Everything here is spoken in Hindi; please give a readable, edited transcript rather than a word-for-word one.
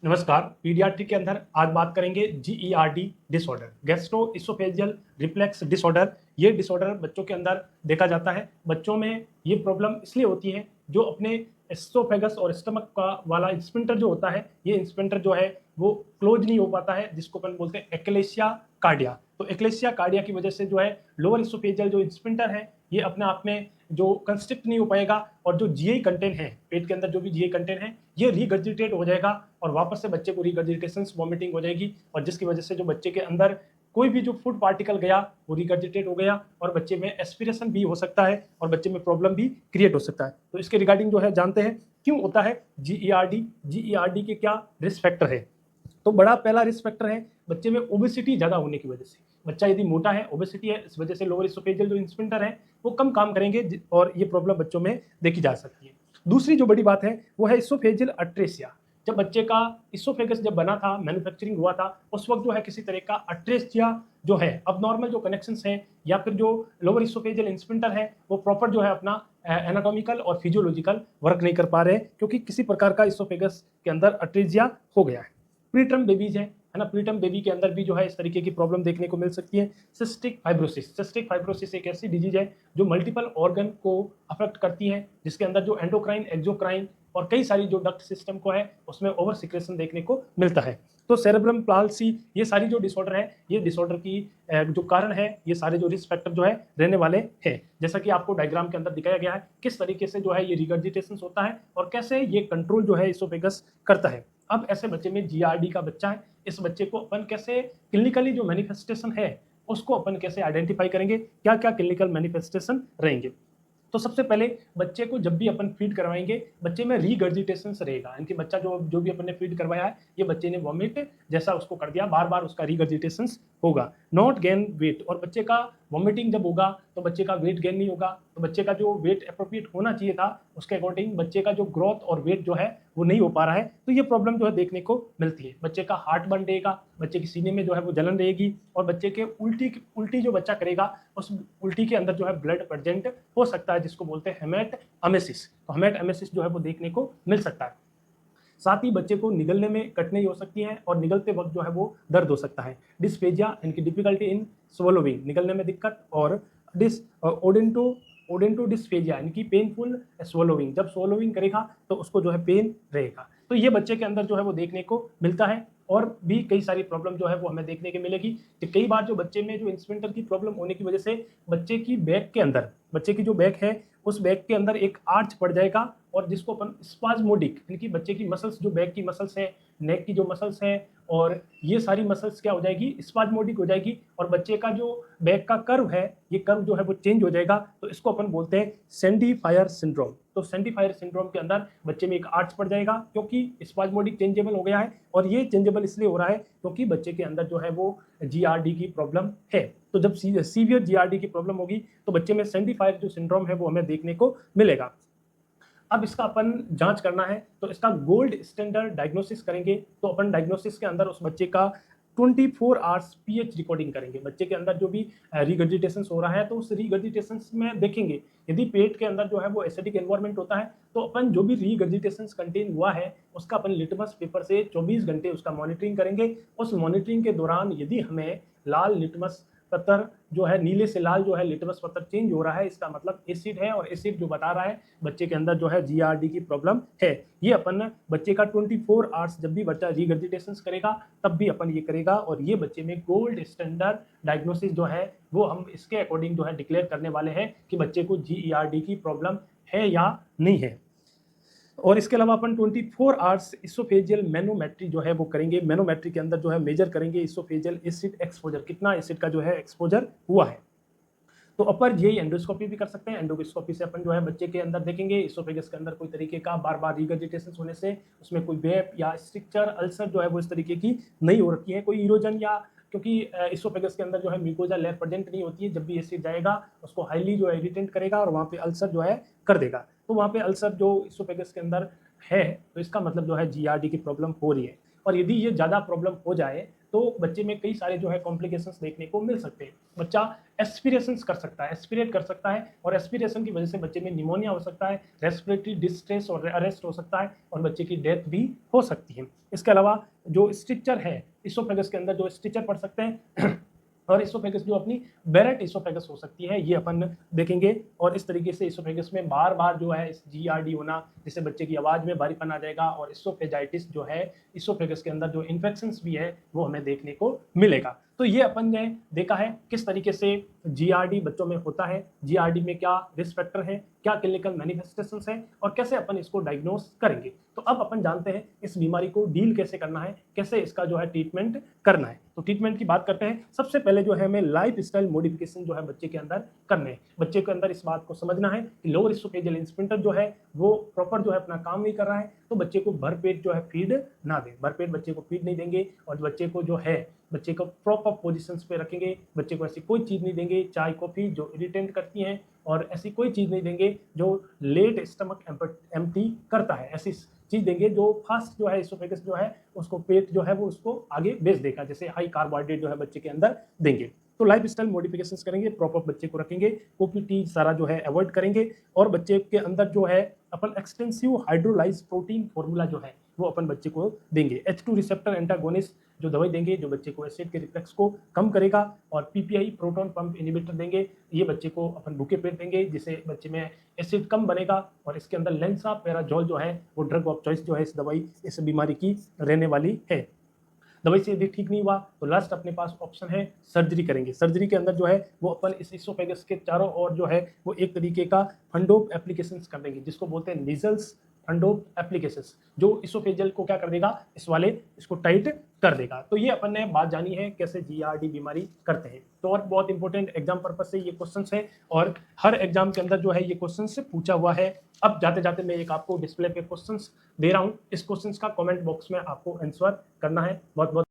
नमस्कार। पीडियाट्रिक के अंदर आज बात करेंगे GERD disorder, gastro oesophageal reflex disorder. ये डिसऑर्डर बच्चों के अंदर देखा जाता है। बच्चों में ये प्रॉब्लम इसलिए होती है जो अपने एसोफेगस और स्टमक का वाला स्फिंक्टर जो होता है, ये स्फिंक्टर जो है वो क्लोज नहीं हो पाता है, जिसको अपन बोलते हैं एक्लेशिया कार्डिया। तो एक्लेशिया कार्डिया की वजह से जो है लोअर इसोफेजियल जो स्फिंक्टर है ये अपने आप में जो कंस्ट्रिक्ट नहीं हो पाएगा, और जो जीआई कंटेंट है पेट के अंदर, जो भी जीआई कंटेंट है ये रिगर्जिटेट हो जाएगा और वापस से बच्चे को रिगर्जिटेशन वॉमिटिंग हो जाएगी, और जिसकी वजह से जो बच्चे के अंदर कोई भी जो फूड पार्टिकल गया वो रिगर्जिटेट हो गया और बच्चे में एस्पिरेशन भी हो सकता है और बच्चे में प्रॉब्लम भी क्रिएट हो सकता है। तो इसके रिगार्डिंग जो है जानते हैं क्यों होता है जीईआरडी के क्या रिस्क फैक्टर है। तो बड़ा पहला रिस्क फैक्टर है बच्चे में ओबेसिटी ज़्यादा होने की वजह से। बच्चा यदि मोटा है, ओबेसिटी है, इस वजह से लोअर इसोफेजियल जो स्फिंक्टर है वो कम काम करेंगे और ये प्रॉब्लम बच्चों में देखी जा सकती है। दूसरी जो बड़ी बात है वो है इसोफेजियल अट्रेसिया। जब बच्चे का इसोफेगस जब बना था, मैन्युफैक्चरिंग हुआ था, उस वक्त जो है किसी तरह का अट्रेसिया जो है, अब नॉर्मल जो कनेक्शंस हैं या फिर जो लोअर इसोफेजियल स्फिंक्टर है वो प्रॉपर जो है अपना एनाटॉमिकल और फिजियोलॉजिकल वर्क नहीं कर पा रहे हैं, क्योंकि किसी प्रकार का इसोफेगस के अंदर अट्रेसिया हो गया है। प्रीटर्म बेबीज है ना, प्रीटर्म बेबी के अंदर भी जो है इस तरीके की प्रॉब्लम देखने को मिल सकती है। सिस्टिक फाइब्रोसिस एक ऐसी डिजीज है जो मल्टीपल ऑर्गन को अफेक्ट करती है, जिसके अंदर जो एंडोक्राइन, एक्सोक्राइन और कई सारी जो डक्ट सिस्टम को है उसमें ओवर सिक्रेशन देखने को मिलता है। तो सेरेब्रम पाल्सी, ये सारी जो डिसऑर्डर है, ये डिसऑर्डर की जो कारण है, ये सारे जो रिस्क फैक्टर जो है रहने वाले हैं। जैसा कि आपको डायग्राम के अंदर दिखाया गया है किस तरीके से जो है ये रिगर्जिटेशन होता है और कैसे ये कंट्रोल जो है इसोफेगस करता है। अब ऐसे बच्चे में जीआरडी का बच्चा है, इस बच्चे को अपन कैसे क्लिनिकली जो मैनिफेस्टेशन है उसको अपन कैसे आइडेंटिफाई करेंगे, क्या क्या क्लिनिकल मैनिफेस्टेशन रहेंगे। तो सबसे पहले बच्चे को जब भी अपन फीड करवाएंगे बच्चे में रीगर्जिटेशन रहेगा, यानी कि बच्चा जो भी अपन ने फीड करवाया है ये बच्चे ने वॉमिट जैसा उसको कर दिया, बार बार उसका रीगर्जिटेशन होगा। नॉट गेन वेट, और बच्चे का वॉमिटिंग जब होगा तो बच्चे का वेट गेन नहीं होगा, तो बच्चे का जो वेट अप्रोप्रिएट होना चाहिए था उसके अकॉर्डिंग बच्चे का जो ग्रोथ और वेट जो है वो नहीं हो पा रहा है। तो ये प्रॉब्लम जो है देखने को मिलती है। बच्चे का हार्ट बर्न रहेगा, बच्चे की सीने में जो है वो जलन रहेगी, और बच्चे के उल्टी जो बच्चा करेगा उस उल्टी के अंदर जो है ब्लड प्रेजेंट हो सकता है, जिसको बोलते हैं हेमेट एमेसिस। तो हेमेट एमेसिस जो है वो देखने को मिल सकता है। साथ ही बच्चे को निगलने में कठिनाई हो सकती है और निगलते वक्त जो है वो दर्द हो सकता है। डिस्फेजिया, इनकी डिफिकल्टी इन स्वलोविंग, निगलने में दिक्कत, और ओडेंटो डिस्फेजिया, इनकी पेनफुल स्वलोविंग, जब स्वलोविंग करेगा तो उसको जो है पेन रहेगा। तो ये बच्चे के अंदर जो है वो देखने को मिलता है, और भी कई सारी प्रॉब्लम जो है वो हमें देखने को मिलेगी। तो कई बार जो बच्चे में जो स्फिंक्टर की प्रॉब्लम होने की वजह से बच्चे की बैक के अंदर, बच्चे की जो बैक है उस बैक के अंदर एक आर्च पड़ जाएगा, और जिसको अपन स्पाज्मोडिक, इनकी बच्चे की मसल्स, जो बैक की मसल्स है, नेक की जो मसल्स है, और ये सारी मसल्स क्या हो जाएगी, स्पाज्मोडिक हो जाएगी, और बच्चे का जो बैक का कर्व है ये कर्व जो है वो चेंज हो जाएगा। तो इसको अपन बोलते हैं सैंडी फायर सिंड्रोम। तो सैंडी फायर सिंड्रोम के अंदर बच्चे में एक आर्च पड़ जाएगा, क्योंकि स्पाज्मोडिक चेंजेबल हो गया है, और ये चेंजेबल इसलिए हो रहा है क्योंकि बच्चे के अंदर जो है वो जीआरडी की प्रॉब्लम है। तो जब सीवियर जीआरडी की प्रॉब्लम होगी तो बच्चे में सैंडी फायर जो सिंड्रोम है वो हमें देखने को मिलेगा। अब इसका अपन जांच करना है तो इसका गोल्ड स्टैंडर्ड डायग्नोसिस करेंगे। तो अपन डायग्नोसिस के अंदर उस बच्चे का 24 आवर्स पीएच रिकॉर्डिंग करेंगे। बच्चे के अंदर जो भी रिगर्जिटेशन हो रहा है तो उस रिगर्जिटेशन में देखेंगे, यदि पेट के अंदर जो है वो एसिडिक एनवायरनमेंट होता है तो अपन जो भी रिगर्जिटेशन कंटेन हुआ है उसका अपन लिटमस पेपर से 24 घंटे उसका मॉनिटरिंग करेंगे। उस मॉनिटरिंग के दौरान यदि हमें लाल लिटमस पत्थर जो है, नीले से लाल जो है लिटमस पत्थर चेंज हो रहा है, इसका मतलब एसिड है, और एसिड जो बता रहा है बच्चे के अंदर जो है जीआरडी की प्रॉब्लम है। ये अपन बच्चे का 24 आवर्स जब भी बच्चा रिगर्जिटेशन करेगा तब भी अपन ये करेगा, और ये बच्चे में गोल्ड स्टैंडर्ड डायग्नोसिस जो है वो हम इसके अकॉर्डिंग जो है डिक्लेयर करने वाले हैं कि बच्चे को जीईआरडी की प्रॉब्लम है या नहीं है। और इसके अलावा अपन 24 आवर्स इसोफेजियल मैनोमेट्री जो है वो करेंगे। मैनोमेट्री के अंदर जो है मेजर करेंगे इसोफेजियल एसिड एक्सपोजर, कितना एसिड का जो है एक्सपोजर हुआ है। तो अपर जीआई एंडोस्कोपी भी कर सकते हैं। एंडोस्कोपी से अपन जो है बच्चे के अंदर देखेंगे इसोफेगस के अंदर कोई तरीके का बार बार रिगर्जिटेशन होने से उसमें कोई वेप या स्ट्रिक्चर अल्सर जो है वो इस तरीके की नहीं हो रखी है, कोई इरोजन, या क्योंकि इसोफेगस के अंदर जो है म्यूकोजा लेयर प्रेजेंट नहीं होती है, जब भी एसिड जाएगा उसको हाईली जो है इरिटेट करेगा और वहाँ पे अल्सर जो है कर देगा। तो वहाँ पे अल्सर जो इसोफेगस के अंदर है तो इसका मतलब जो है जीआरडी की प्रॉब्लम हो रही है। और यदि ये ज़्यादा प्रॉब्लम हो जाए तो बच्चे में कई सारे जो है कॉम्प्लिकेशंस देखने को मिल सकते हैं। बच्चा एस्पिरेशंस कर सकता है, एस्पिरेट कर सकता है, और एस्पिरेशन की वजह से बच्चे में निमोनिया हो सकता है, रेस्पिरेटरी डिस्ट्रेस और अरेस्ट हो सकता है, और बच्चे की डेथ भी हो सकती है। इसके अलावा जो स्ट्रिक्चर है, इसोफेगस के अंदर जो स्ट्रिक्चर पड़ सकते हैं और इसोफेगस जो अपनी बेरेट इसोफेगस हो सकती है, ये अपन देखेंगे। और इस तरीके से इसोफेगस में बार बार जो है इस जीआरडी होना, जिससे बच्चे की आवाज़ में भारीपन आ जाएगा, और इसोफेजाइटिस जो है, इसोफेगस के अंदर जो इन्फेक्शंस भी है वो हमें देखने को मिलेगा। तो ये अपन ने देखा है किस तरीके से जीआरडी बच्चों में होता है, जीआरडी में क्या रिस्क फैक्टर है, क्या क्लिनिकल मैनिफेस्टेशंस है, और कैसे अपन इसको डायग्नोस करेंगे। तो अब अपन जानते हैं इस बीमारी को डील कैसे करना है, कैसे इसका जो है ट्रीटमेंट करना है। तो ट्रीटमेंट की बात करते हैं। सबसे पहले जो है हमें लाइफ स्टाइल मॉडिफिकेशन जो है बच्चे के अंदर करने हैं। बच्चे के अंदर इस बात को समझना है कि लोअर इसोफेजियल स्फिंक्टर जो है वो प्रॉपर जो है अपना काम नहीं कर रहा है, तो बच्चे को भरपेट जो है फीड ना दें। भरपेट बच्चे को फीड नहीं देंगे, और बच्चे को जो है बच्चे को प्रॉपर पोजीशंस पे रखेंगे। बच्चे को ऐसी कोई चीज़ नहीं देंगे, चाय कॉफ़ी जो इरिटेंट करती हैं, और ऐसी कोई चीज़ नहीं देंगे जो लेट स्टमक एम्प्टी करता है। ऐसी चीज़ देंगे जो फास्ट जो है इसोफेगस जो है उसको पेट जो है वो उसको आगे भेज देगा, जैसे हाई कार्बोहाइड्रेट जो है बच्चे के अंदर देंगे। तो लाइफ स्टाइल मॉडिफिकेशंस करेंगे, प्रॉपर बच्चे को रखेंगे, कॉफी टी सारा जो है अवॉइड करेंगे, और बच्चे के अंदर जो है अपन एक्सटेंसिव हाइड्रोलाइज प्रोटीन फॉर्मूला जो है वो अपन बच्चे को देंगे। H2 रिसेप्टर एंटागोनिस्ट जो दवाई देंगे, जो बच्चे को एसिड के रिफ्लेक्स को कम करेगा, और पीपीआई प्रोटॉन पंप इनहिबिटर देंगे। ये बच्चे को अपन भूखे पेट देंगे, जिससे बच्चे में एसिड कम बनेगा, और इसके अंदर लेंसा पैराजोल जो है वो ड्रग ऑफ चॉइस जो है इस दवाई इस बीमारी की रहने वाली है। दवाई से यदि ठीक नहीं हुआ तो लास्ट अपने पास ऑप्शन है सर्जरी करेंगे। सर्जरी के अंदर जो है वो अपन इस इसोफेगस के चारों ओर जो है वो एक तरीके का फंडोप एप्लीकेशंस कर देंगे, जिसको बोलते हैं निजल्स फंडोप एप्लीकेशंस, जो इसोफेजियल को क्या कर देगा, इस वाले इसको टाइट कर देगा। तो ये अपन ने बात जानी है कैसे जीआरडी बीमारी करते हैं। तो और बहुत इंपॉर्टेंट एग्जाम पर्पज से ये क्वेश्चंस है, और हर एग्जाम के अंदर जो है ये क्वेश्चन से पूछा हुआ है। अब जाते जाते मैं एक आपको डिस्प्ले पे क्वेश्चंस दे रहा हूँ, इस क्वेश्चंस का कमेंट बॉक्स में आपको आंसर करना है। बहुत बहुत